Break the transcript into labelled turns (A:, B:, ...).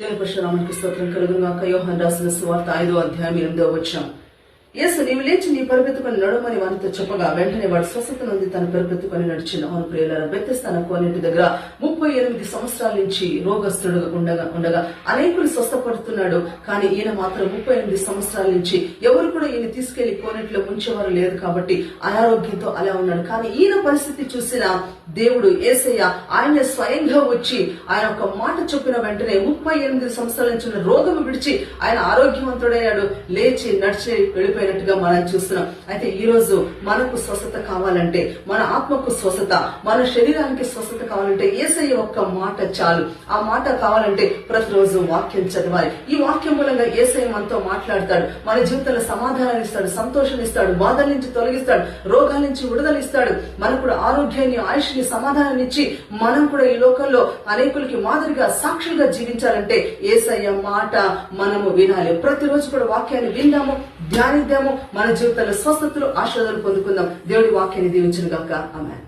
A: దేవుని పరిశుద్ధ నామమునకు స్తోత్రం కలుగును గాక. యోహాను రాసిన సువార్త 5వ అధ్యాయం 8వ వచనం. యేసు, నీవు లేచి నీ పరుగెత్తుకొని నడుమని వానితో చెప్పగా వెంటనే వాడు స్వస్థత నుండి తన పరుగెత్తుకొని నడిచిన. అవును ప్రియులారా, బెతెస్దా కోనేటి దగ్గర 38 సంవత్సరాల నుంచి రోగస్తుడు ఉండగా అనేకులు స్వస్థపడుతున్నాడు. కానీ ఈయన మాత్రం 38 సంవత్సరాల నుంచి ఎవరు కూడా ఈయన తీసుకెళ్లి కోనేటిలో ముంచేవారు లేదు కాబట్టి అనారోగ్యంతో అలా ఉన్నాడు. కానీ ఈయన పరిస్థితి చూసిన దేవుడు యేసయ్య ఆయన స్వయంగా వచ్చి ఆయన ఒక మాట చెప్పిన వెంటనే 38 సంవత్సరాల నుంచి ఉన్న రోగము విడిచి ఆయన ఆరోగ్యవంతుడయ్యాడు. లేచి నడిచి వెళ్ళిపోయినట్టుగా మనం చూస్తున్నాం. అయితే ఈ రోజు మనకు స్వస్థత కావాలంటే, మన ఆత్మకు స్వస్థత, మన శరీరానికి స్వస్థత కావాలంటే యేసయ్య ఒక్క మాట చాలు. ఆ మాట కావాలంటే ప్రతిరోజు వాక్యం చదవాలి. ఈ వాక్యం మూలంగా యేసయ్య మనతో మాట్లాడతాడు. మన జీవితంలో సమాధానాన్ని ఇస్తాడు, సంతోషాన్ని ఇస్తాడు, బాధల నుంచి తొలగిస్తాడు, రోగాల నుంచి విడుదలిస్తాడు. మనకు కూడా ఆరోగ్యాన్ని, ఆయుష్ని, సమాధానాన్ని ఇచ్చి మనం కూడా ఈ లోకంలో అనేకులకి మాదిరిగా సాక్షులుగా జీవించాలంటే యేసయ్య మాట మనము వినాలి. ప్రతిరోజు కూడా వాక్యాన్ని విందాము, ధ్యానిద్దాము, మన జీవితంలో స్వస్థతలు, ఆశీర్వాదాలు పొందుకుందాం. దేవుడి వాక్యాన్ని దీవించును గాక. ఆమేన్.